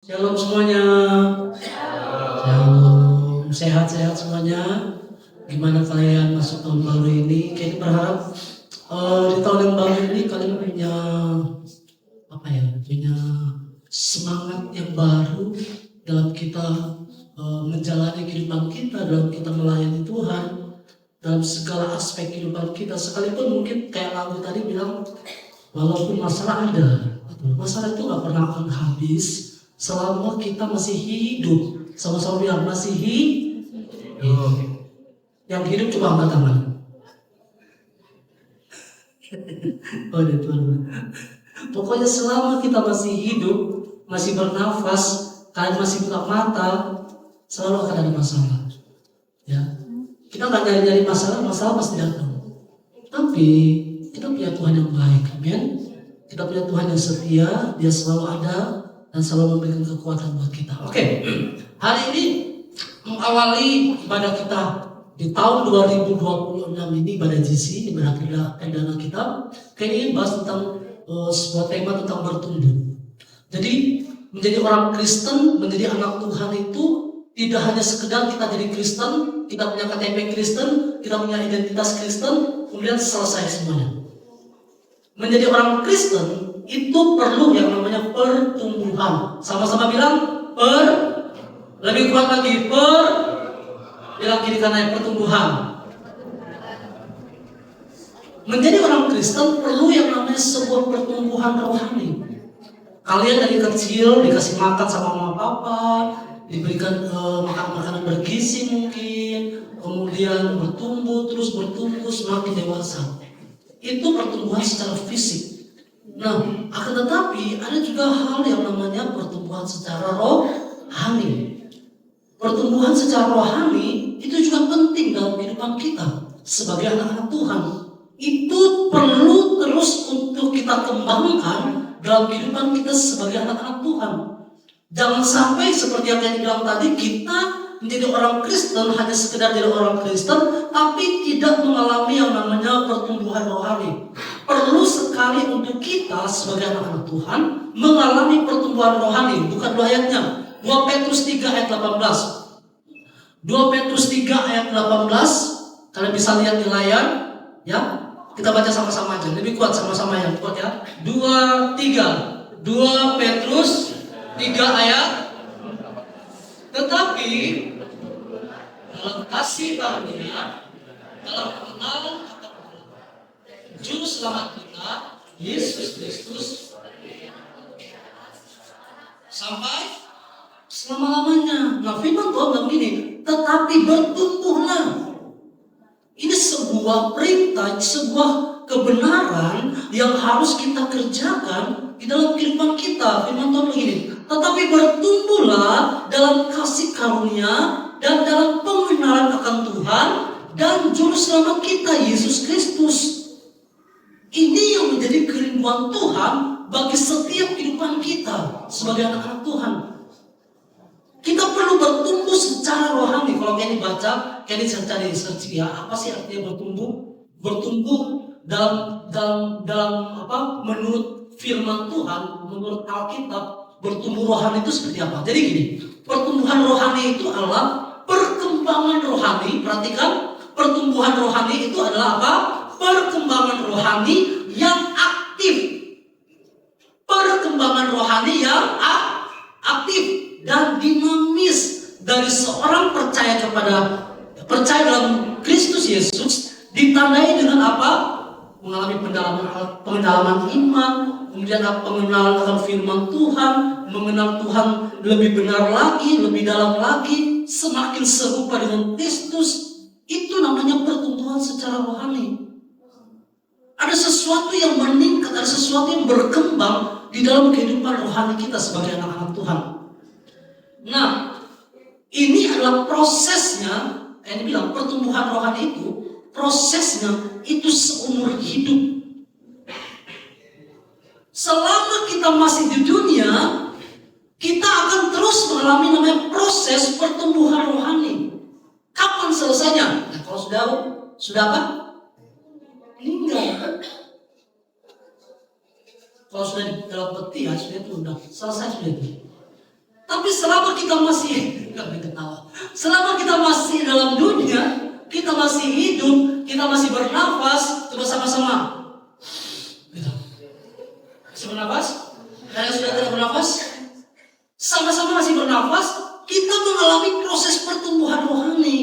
Shalom semuanya. Shalom. Sehat-sehat semuanya. Gimana kalian masuk tahun baru ini? Kayaknya berharap di tahun yang baru ini kalian punya punya semangat yang baru dalam kita menjalani kehidupan kita, dalam kita melayani Tuhan, dalam segala aspek kehidupan kita. Sekalipun mungkin kayak lagu tadi bilang, walaupun masalah ada, masalah itu gak pernah akan habis selama kita masih hidup. Sama-sama bilang masih hidup. Yang hidup coba angkat tangan. Oh, Tuhan. Pokoknya selama kita masih hidup, masih bernafas, kalian masih buka mata, selalu akan ada masalah. Ya, kita nggak nyari-nyari masalah pasti datang. Tapi kita punya Tuhan yang baik, amin. Kita punya Tuhan yang setia, Dia selalu ada dan selalu memberikan kekuatan buat kita. Oke, hari ini mengawali ibadah kita di tahun 2026 ini, ibadah GC, ibadah perdana kita. Kayaknya ingin bahas tentang sebuah tema tentang bertumbuh. Jadi menjadi orang Kristen, menjadi anak Tuhan itu tidak hanya sekedar kita jadi Kristen, kita punya KTP Kristen, kita punya identitas Kristen, kemudian selesai semuanya. Menjadi orang Kristen itu perlu yang namanya pertumbuhan. Sama-sama bilang lebih kuat lagi bilang kiri kanan, pertumbuhan. Menjadi orang Kristen perlu yang namanya sebuah pertumbuhan rohani. Kalian dari kecil dikasih makan sama mama papa, diberikan makanan bergizi mungkin, kemudian bertumbuh semakin dewasa. Itu pertumbuhan secara fisik. Nah, akan tetapi ada juga hal yang namanya pertumbuhan secara rohani. Pertumbuhan secara rohani itu juga penting dalam kehidupan kita sebagai anak-anak Tuhan. Itu perlu terus untuk kita kembangkan dalam kehidupan kita sebagai anak-anak Tuhan. Jangan sampai seperti yang saya bilang tadi, kita menjadi orang Kristen hanya sekedar jadi orang Kristen, tapi tidak mengalami yang namanya pertumbuhan rohani. Perlu sekali untuk kita sebagai anak-anak Tuhan mengalami pertumbuhan rohani. Bukan dua ayatnya. 2 Petrus 3 ayat 18. 2 Petrus 3 ayat 18. Kalian bisa lihat di layar, ya. Kita baca sama-sama aja. Lebih kuat sama-sama yang kuat ya. 2, 3. 2 Petrus 3 ayat. Tetapi dalam kasih karunia, dalam pengenalan Juru Selamat kita, Yesus Kristus, sampai selama-lamanya. Nah, firman Tuhan bilang begini, tetapi bertumbuhlah. Ini sebuah perintah, sebuah kebenaran yang harus kita kerjakan di dalam kehidupan kita. Firman Tuhan begini, tetapi bertumbuhlah dalam kasih karunia dan dalam pengenalan akan Tuhan dan Juru Selamat kita, Yesus Kristus. Ini yang menjadi kerinduan Tuhan bagi setiap kehidupan kita sebagai anak-anak Tuhan. Kita perlu bertumbuh secara rohani. Kalau kalian baca, kalian cari search ya, apa sih artinya bertumbuh? Bertumbuh dalam menurut firman Tuhan, menurut Alkitab, bertumbuh rohani itu seperti apa? Jadi gini, pertumbuhan rohani itu adalah perkembangan rohani. Perhatikan, pertumbuhan rohani itu adalah apa? Perkembangan rohani yang aktif. Perkembangan rohani yang aktif dan dinamis dari seorang percaya dalam Kristus Yesus, ditandai dengan apa? Mengalami pendalaman iman, kemudian pengenalan akan firman Tuhan, mengenal Tuhan lebih benar lagi, lebih dalam lagi, semakin serupa dengan Kristus. Itu namanya pertumbuhan secara rohani. Ada sesuatu yang meningkat, ada sesuatu yang berkembang di dalam kehidupan rohani kita sebagai anak-anak Tuhan. Nah, ini adalah prosesnya. Ini bilang pertumbuhan rohani itu prosesnya itu seumur hidup. Selama kita masih di dunia, kita akan terus mengalami namanya proses pertumbuhan rohani. Kapan selesainya? Nah, kalau sudah apa? Meninggal. Kalau sudah di dalam peti ya sudah itu sudah selesai sudah itu. Tapi selama kita masih selama kita masih dalam dunia, kita masih hidup, kita masih bernafas, coba sama-sama. Gitu. Masih bernafas? Yang sudah tidak bernafas? Sama-sama masih bernafas, kita mengalami proses pertumbuhan rohani.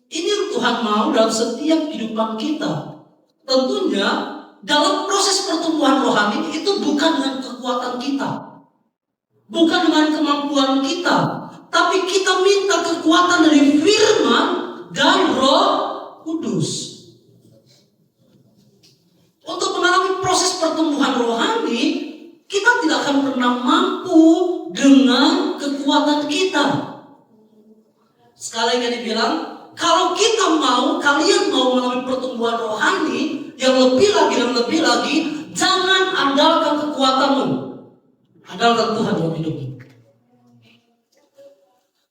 Ini yang Tuhan mau dalam setiap kehidupan kita. Tentunya dalam proses pertumbuhan rohani itu bukan dengan kekuatan kita, bukan dengan kemampuan kita, tapi kita minta kekuatan dari firman dan Roh Kudus. Untuk mengalami proses pertumbuhan rohani, kita tidak akan pernah mampu dengan kekuatan kita. Sekali lagi dibilang, kalau kita mau, kalian mau mengalami pertumbuhan rohani yang lebih lagi dan lebih lagi, jangan andalkan kekuatanmu, andalkan Tuhan dalam hidupmu.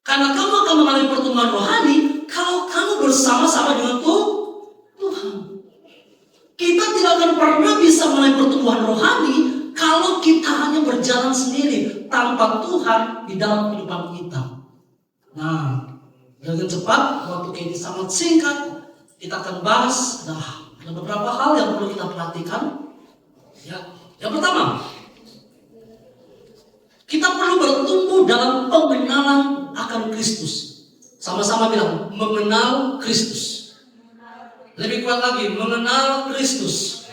Karena kamu akan mengalami pertumbuhan rohani kalau kamu bersama-sama dengan Tuhan. Kita tidak akan pernah bisa mengalami pertumbuhan rohani kalau kita hanya berjalan sendiri tanpa Tuhan di dalam kehidupan kita. Nah, dengan cepat, waktu ini sangat singkat, kita akan bahas. Ada beberapa hal yang perlu kita perhatikan. Ya, yang pertama, kita perlu bertumbuh dalam pengenalan akan Kristus. Sama-sama bilang, mengenal Kristus. Lebih kuat lagi, mengenal Kristus.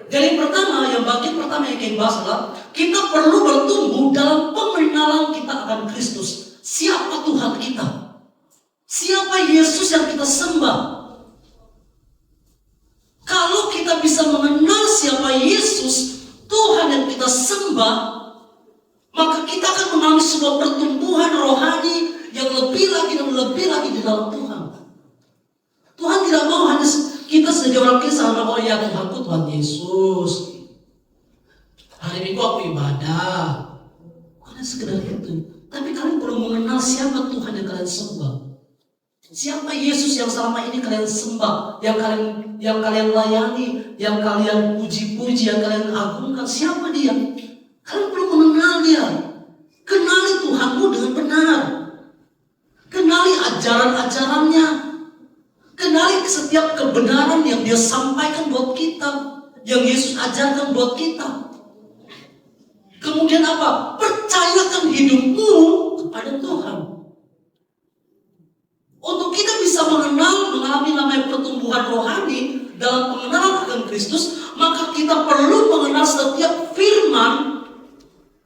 Jadi pertama, bagian pertama yang kita bahas adalah kita perlu bertumbuh dalam pengenalan kita akan Kristus. Siapa Tuhan kita? Siapa Yesus yang kita sembah? Kalau kita bisa mengenal siapa Yesus, Tuhan yang kita sembah, maka kita akan mengalami sebuah pertumbuhan rohani yang lebih lagi dan lebih lagi di dalam Tuhan. Tuhan tidak mau hanya kita sebagai orang Kristen, oh ya Tuhanku Tuhan Yesus. Hari Minggu aku ibadah. Bukan sekedar itu. Tapi kalian perlu mengenal siapa Tuhan yang kalian sembah. Siapa Yesus yang selama ini kalian sembah, yang kalian layani, yang kalian puji-puji, yang kalian agungkan. Siapa dia? Kalian perlu mengenal dia. Kenali Tuhanmu dengan benar. Kenali ajaran-ajarannya. Kenali setiap kebenaran yang dia sampaikan buat kita, yang Yesus ajarkan buat kita. Kemudian apa? Percayakan hidupmu kepada Tuhan. Untuk kita bisa mengalami namanya pertumbuhan rohani dalam pengenalan akan Kristus, maka kita perlu mengenal setiap firman.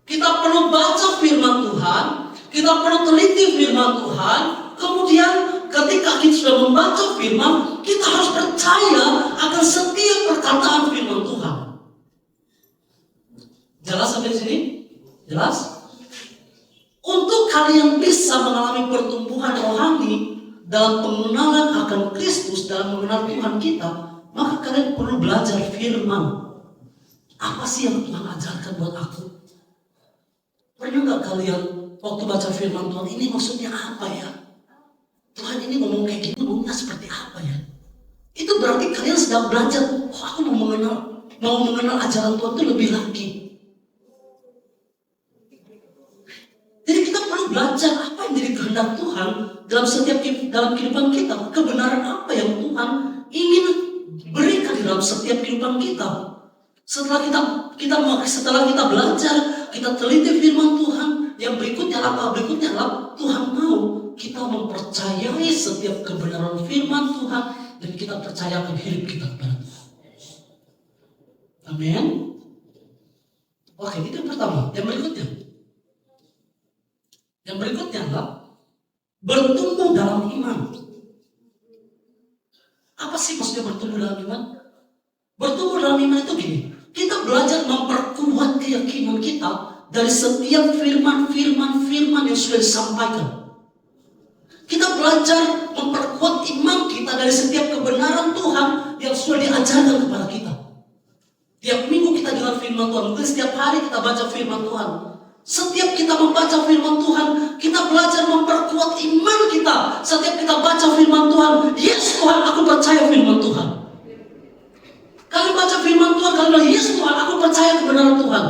Kita perlu baca firman Tuhan, kita perlu teliti firman Tuhan. Kemudian ketika kita sudah membaca firman, kita harus percaya akan setiap perkataan firman Tuhan. Jelas sampai sini? Jelas? Untuk kalian bisa mengalami pertumbuhan rohani dalam pengenalan akan Kristus, dalam mengenal Tuhan kita, maka kalian perlu belajar firman. Apa sih yang Tuhan ajarkan buat aku? Pernah nggak kalian waktu baca firman Tuhan, ini maksudnya apa ya? Tuhan ini ngomong kayak gitu, ngomongnya seperti apa ya? Itu berarti kalian sedang belajar. Oh, aku mau mengenal ajaran Tuhan itu lebih lagi. Jadi kita perlu belajar apa yang jadi kehendak Tuhan dalam kehidupan kita. Kebenaran apa yang Tuhan ingin berikan dalam setiap kehidupan kita. Setelah kita belajar, kita teliti firman Tuhan. Yang berikutnya adalah Tuhan mau kita mempercayai setiap kebenaran firman Tuhan dan kita percayakan hidup kita kepada Tuhan. Amin. Oke, itu yang pertama. Yang berikutnya adalah bertumbuh dalam iman. Apa sih maksudnya bertumbuh dalam iman? Bertumbuh dalam iman itu gini. Kita belajar memperkuat keyakinan kita dari setiap firman yang sudah disampaikan. Kita belajar memperkuat iman kita dari setiap kebenaran Tuhan yang sudah diajarkan kepada kita. Tiap minggu kita dengar firman Tuhan. Mungkin setiap hari kita baca firman Tuhan. Setiap kita membaca firman Tuhan, kita belajar memperkuat iman kita. Setiap kita baca firman Tuhan, yes Tuhan, aku percaya firman Tuhan. Kalian baca firman Tuhan, kalian bilang, yes Tuhan, aku percaya kebenaran Tuhan.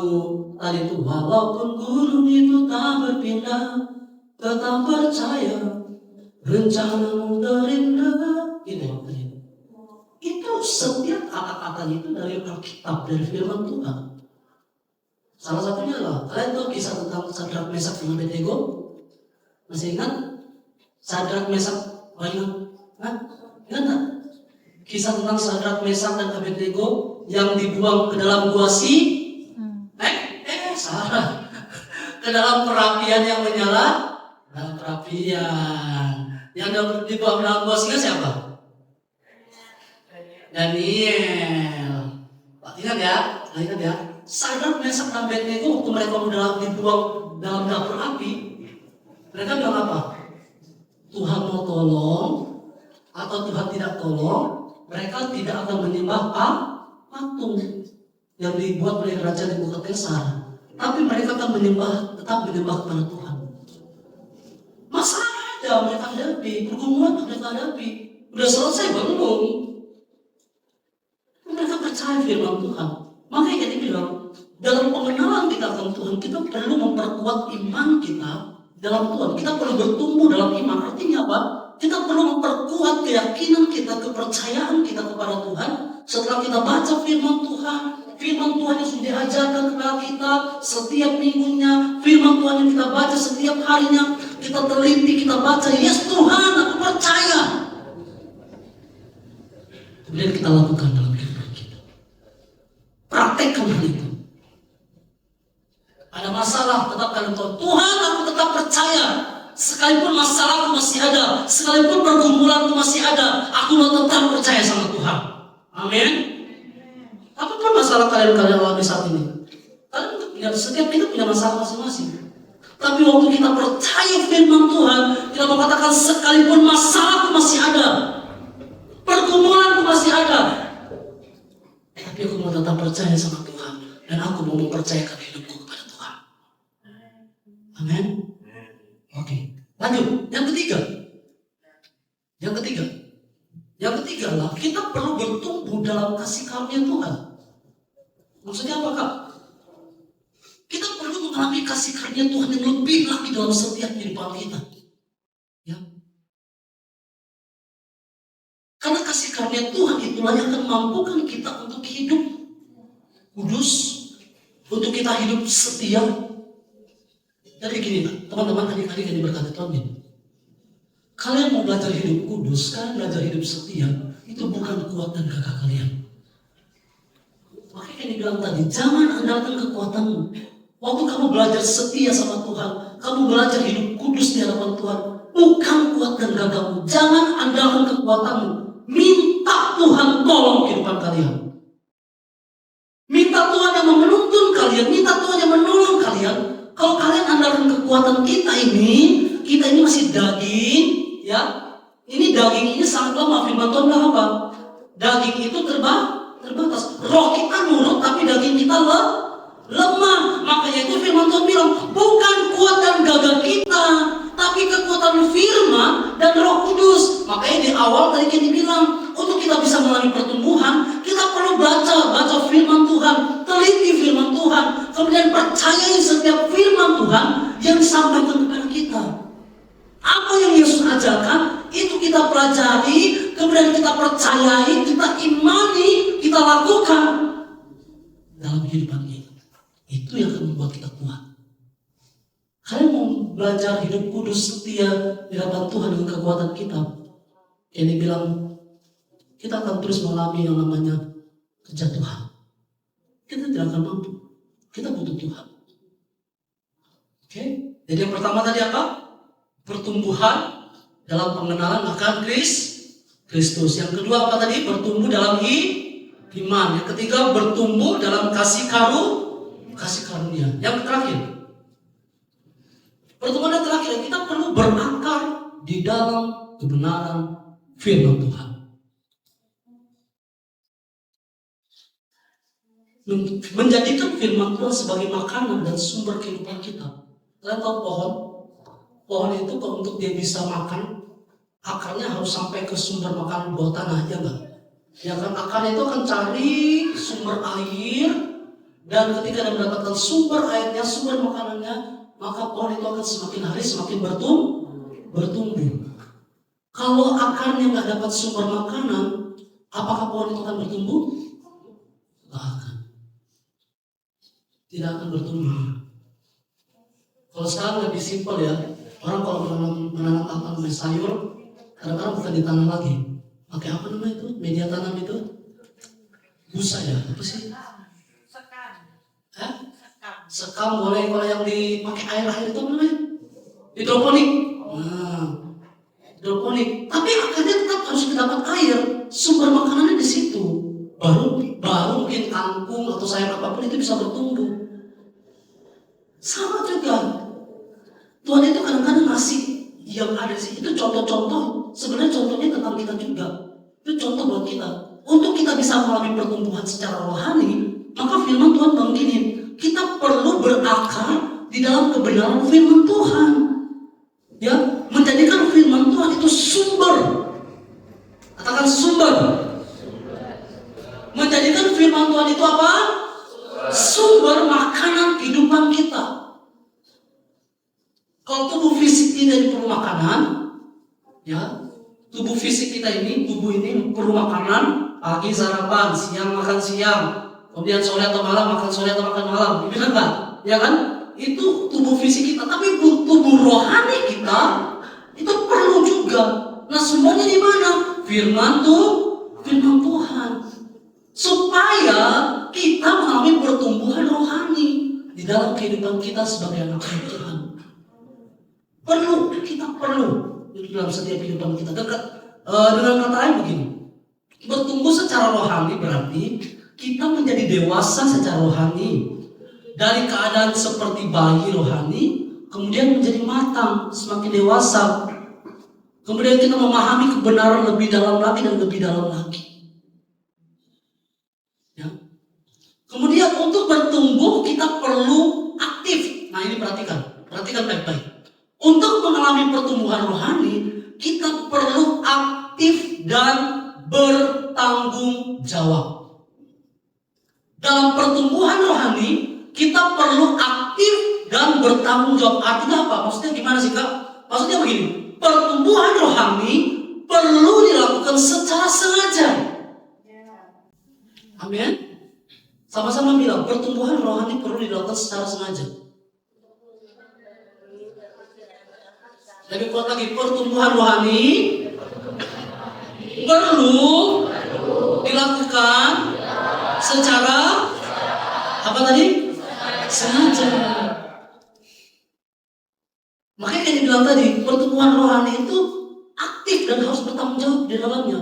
lagu tadi itu, walaupun gunung itu tak berpindah, tetap percaya rencanamu terindah. Itu setiap kata-kata itu dari Alkitab, dari firman Tuhan. Salah satunya adalah, kalian tahu kisah tentang Sadrak, Mesak, dan Abednego? Masih ingat? Sadrak, Mesak, ingat tak? Kisah tentang Sadrak, Mesak, dan Abednego yang dibuang ke dalam gua salah. Ke dalam perapian yang menyala. Dalam perapian. Yang dibuang ke dalam gua siapa? Daniel. Ingat ya. Sadrak, Mesak, dan Abednego waktu mereka dibuang dalam dapur api, mereka bilang apa? Tuhan mau tolong atau Tuhan tidak tolong, mereka tidak akan menyembah patung yang dibuat oleh Raja Nebukadnezar. Tapi mereka akan tetap menyembah kepada Tuhan. Masalah ada mereka hadapi, pergumulan mereka hadapi, udah selesai belum? Mereka percaya firman Tuhan. Makanya dia bilang, dalam pengenalan kita akan Tuhan, kita perlu memperkuat iman kita dalam Tuhan. Kita perlu bertumbuh dalam iman. Artinya apa? Kita perlu memperkuat keyakinan kita, kepercayaan kita kepada Tuhan. Setelah kita baca firman Tuhan yang sudah diajarkan kepada kita setiap minggunya, firman Tuhan yang kita baca setiap harinya, kita teliti, kita baca, yes Tuhan, aku percaya. Kemudian kita lakukan dalam kehidupan kita. Praktekkan hal itu. Ada masalah, tetap kalian tahu, Tuhan, aku tetap percaya. Sekalipun masalahku masih ada, sekalipun pergumulanku masih ada, aku mau tetap percaya sama Tuhan. Amin. Apapun masalah kalian alami saat ini, setiap kita punya masalah masing-masing. Tapi waktu kita percaya firman Tuhan, kita mengatakan sekalipun masalahku masih ada, pergumulanku masih ada, tapi aku mau tetap percaya sama Tuhan, dan aku mau mempercayakan hidupku kepada Tuhan. Amin. Oke, lanjut. Yang ketiga lah, kita perlu bertumbuh dalam kasih karunia Tuhan. Maksudnya apa, Kak? Kita perlu mengalami kasih karunia Tuhan yang lebih lagi dalam setiap kehidupan kita. Ya. Karena kasih karunia Tuhan itulah yang akan mampukan kita untuk hidup kudus, untuk kita hidup setia. Jadi gini, teman-teman, adik-adik yang diberkati Tuhan ini, kalian mau belajar hidup kudus, kalian belajar hidup setia, itu bukan kuat dan gagah kalian. Makanya yang dibilang tadi, jangan andalkan kekuatanmu. Waktu kamu belajar setia sama Tuhan, kamu belajar hidup kudus di hadapan Tuhan, bukan kuat dan gagahmu. Jangan andalkan kekuatanmu. Minta Tuhan tolong kehidupan kalian. Minta Tuhan yang menuntun kalian, minta Tuhan yang menolong kalian. Kalau kalian andalkan kekuatan kita ini masih daging, ya. Ini daging ini sangat lemah. Firman Tuhan bilang apa? Daging itu terbatas. Roh kita nurut, tapi daging kita lemah. Makanya itu firman Tuhan bilang, bukan kuat dan gagah kita, tapi kekuatan firman dan Roh Kudus. Makanya di awal tadi kita bilang, untuk kita bisa mengalami pertumbuhan, kita perlu baca firman Tuhan, teliti firman Tuhan, kemudian percayai setiap firman Tuhan yang disampaikan kepada kita. Apa yang Yesus ajarkan, itu kita pelajari, kemudian kita percayai, kita imani, kita lakukan dalam kehidupan kita. Itu yang akan membuat kita kuat. Kalian mau belajar hidup kudus setia di hadapan Tuhan dengan kekuatan kita? Ini bilang kita akan terus mengalami yang namanya kejatuhan. Kita tidak akan mampu. Kita butuh Tuhan. Oke? Jadi yang pertama tadi apa? Pertumbuhan dalam pengenalan akan Kristus. Yang kedua apa tadi? Bertumbuh dalam iman. Yang ketiga bertumbuh dalam kasih karunia. Yang terakhir, pertumbuhan yang terakhir, kita perlu berakar di dalam kebenaran firman Tuhan. Menjadikan firman Tuhan sebagai makanan dan sumber kehidupan kita. Kalian tahu pohon itu kalau untuk dia bisa makan, akarnya harus sampai ke sumber makanan bawah tanah, ya enggak? Ya kan, akarnya itu akan cari sumber air Dan ketika dia mendapatkan sumber airnya, sumber makanannya, maka pohon itu akan semakin hari semakin bertumbuh. Kalau akarnya nggak dapat sumber makanan, apakah pohon itu akan bertumbuh? Tidak akan. Tidak akan bertumbuh. Kalau sekarang lebih simpel ya, orang kalau menanam apa namanya sayur, kadang-kadang bukan ditanam lagi. Pakai apa namanya itu? Media tanam itu? Busa ya? Apa sih? Sekam boleh, kalau yang dipakai air itu namanya hidroponik. Nah, hidroponik. Tapi akarnya tetap harus dapat air. Sumber makanannya di situ. Baru mungkin kangkung atau sayur apapun itu bisa bertumbuh. Sama juga. Tuhan itu kadang-kadang ngasih yang ada di sini. Itu contoh-contoh. Sebenarnya contohnya tentang kita juga. Itu contoh buat kita. Untuk kita bisa mengalami pertumbuhan secara rohani, maka firman Tuhan bilang gini, kita perlu berakar di dalam kebenaran firman Tuhan. Ya, menjadikan firman Tuhan itu sumber. Katakan sumber. Menjadikan firman Tuhan itu apa? Sumber makanan kehidupan kita. Kalau tubuh fisik kita perlu makanan, ya, tubuh fisik kita ini, tubuh ini perlu makanan, pagi sarapan, siang makan siang, kemudian sore atau malam makan sore atau makan malam, benar nggak? Ya kan? Itu tubuh fisik kita, tapi tubuh rohani kita itu perlu juga. Nah, semuanya di mana? Firman Tuhan, supaya kita mengalami pertumbuhan rohani di dalam kehidupan kita sebagai anak Tuhan. Kita perlu dalam setiap kehidupan kita. Dengan kata lain begini, bertumbuh secara rohani berarti kita menjadi dewasa secara rohani. Dari keadaan seperti bayi rohani, kemudian menjadi matang, semakin dewasa. Kemudian kita memahami kebenaran lebih dalam lagi dan lebih dalam lagi. Ya. Kemudian untuk bertumbuh kita perlu aktif. Nah, ini perhatikan baik-baik. Untuk mengalami pertumbuhan rohani, kita perlu aktif dan bertanggung jawab. Dalam pertumbuhan rohani, kita perlu aktif dan bertanggung jawab. Artinya apa? Maksudnya gimana sih, Kak? Maksudnya begini, pertumbuhan rohani perlu dilakukan secara sengaja. Amin. Sama-sama bilang, pertumbuhan rohani perlu dilakukan secara sengaja. Lebih kuat lagi, pertumbuhan rohani perlu dilakukan secara apa tadi? Sengaja. Makanya yang dibilang tadi, pertumbuhan rohani itu aktif dan harus bertanggung jawab di dalamnya.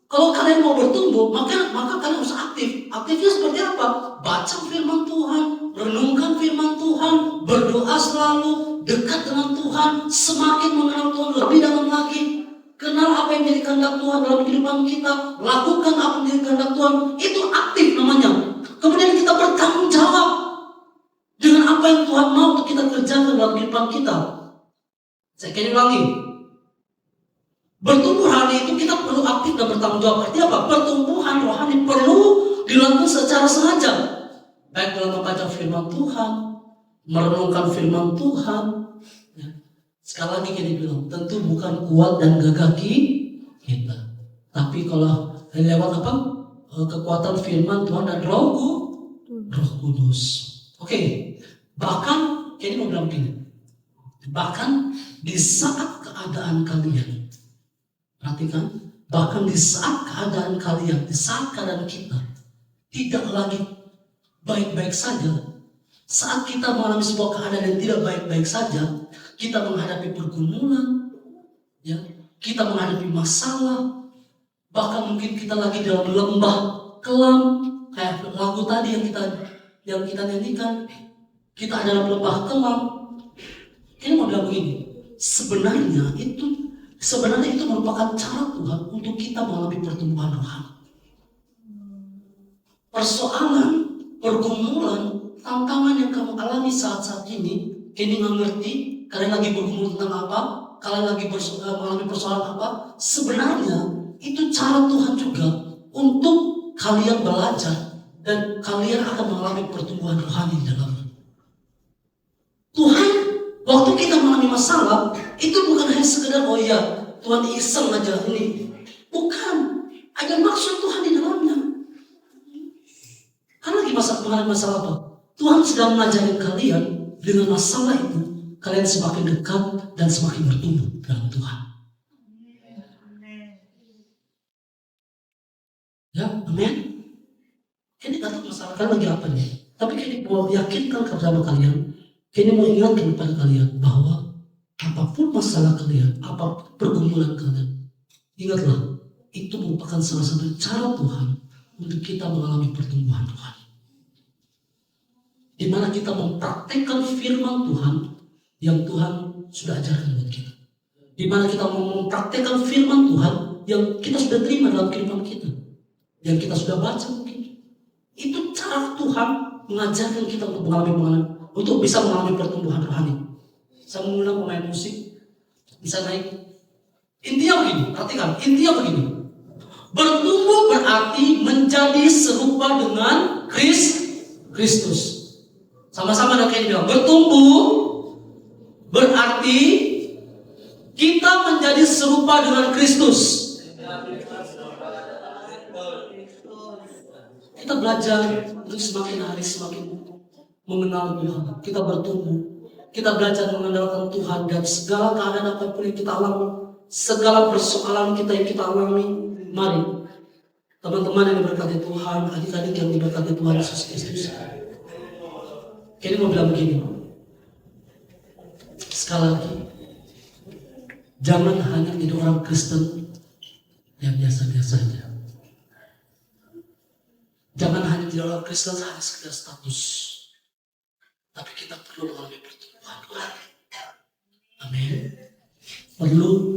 Kalau kalian mau bertumbuh, maka kalian harus aktif. Aktifnya seperti apa? Baca firman Tuhan, renungkan firman Tuhan, berdoa selalu, dekat dengan Tuhan, semakin mengenal Tuhan lebih dalam lagi. Kenal apa yang menjadi kehendak Tuhan dalam kehidupan kita, lakukan apa yang menjadi kehendak Tuhan. Itu aktif namanya. Kemudian kita bertanggung jawab dengan apa yang Tuhan mau untuk kita kerjakan dalam kehidupan kita. Saya ingin ulangi. Bertumbuh rohani itu kita perlu aktif dan bertanggung jawab. Artinya apa? Pertumbuhan rohani perlu dilakukan secara sengaja. Baik dalam membaca firman Tuhan, merenungkan firman Tuhan. Ya. Sekali lagi kita bilang, tentu bukan kuat dan gagah kita. Tapi kalau lewat apa? Kekuatan firman Tuhan dan Roh Kudus. Oke. Bahkan, ini mau bilang begini. Bahkan di saat keadaan kalian, perhatikan, bahkan di saat keadaan kalian, di saat keadaan kita tidak lagi baik-baik saja, saat kita mengalami sebuah keadaan yang tidak baik-baik saja, kita menghadapi pergumulan, ya, kita menghadapi masalah, bahkan mungkin kita lagi dalam lembah kelam, kayak lagu tadi yang kita nyanyikan, kita dalam lembah kelam. Ini mau bilang begini, sebenarnya itu merupakan cara Tuhan untuk kita mengalami pertumbuhan rohani. Persoalan, pergumulan, tantangan yang kamu alami saat-saat ini nggak ngerti, kalian lagi bergumul tentang apa, kalian lagi mengalami persoalan apa, sebenarnya itu cara Tuhan juga untuk kalian belajar dan kalian akan mengalami pertumbuhan rohani di dalamnya. Tuhan, waktu kita mengalami masalah, itu bukan hanya sekedar oh ya Tuhan iseng aja ini. Bukan, ada maksud Tuhan di dalamnya. Karena lagi mengalami masalah apa? Tuhan sedang mengajarin kalian dengan masalah itu, kalian semakin dekat dan semakin bertumbuh dalam Tuhan. Ya, amin. Ini gak tahu masalah kalian lagi apa nih. Tapi kini mau yakinkan kepada kalian, kini mau ingatkan kepada kalian bahwa apapun masalah kalian, apapun pergumulan kalian, ingatlah, itu merupakan salah satu cara Tuhan untuk kita mengalami pertumbuhan Tuhan. Di mana kita mempraktekkan firman Tuhan yang Tuhan sudah ajarkan buat kita. Di mana kita mempraktekkan firman Tuhan yang kita sudah terima dalam kehidupan kita, yang kita sudah baca mungkin. Itu cara Tuhan mengajarkan kita untuk bisa mengalami pertumbuhan rohani. Saya mengundang pemain musik bisa naik. Intinya begini, perhatikan. Intinya begini. Bertumbuh berarti menjadi serupa dengan Kristus. Sama-sama dengan kayak bilang. Bertumbuh berarti kita menjadi serupa dengan Kristus. Kita belajar untuk semakin hari semakin mengenal Tuhan. Kita bertumbuh. Kita belajar mengandalkan Tuhan dan segala keadaan apapun yang kita alami, segala persoalan kita yang kita alami. Mari teman-teman yang diberkati Tuhan, adik-adik yang diberkati Tuhan Yesus Kristus. Kini mau bilang begini. Sekali lagi, jangan hanya jadi orang Kristen yang biasa-biasa saja. Jangan hanya jadi orang Kristen hanya sekedar status. Tapi kita perlu mengalami pertumbuhan. Amin. Perlu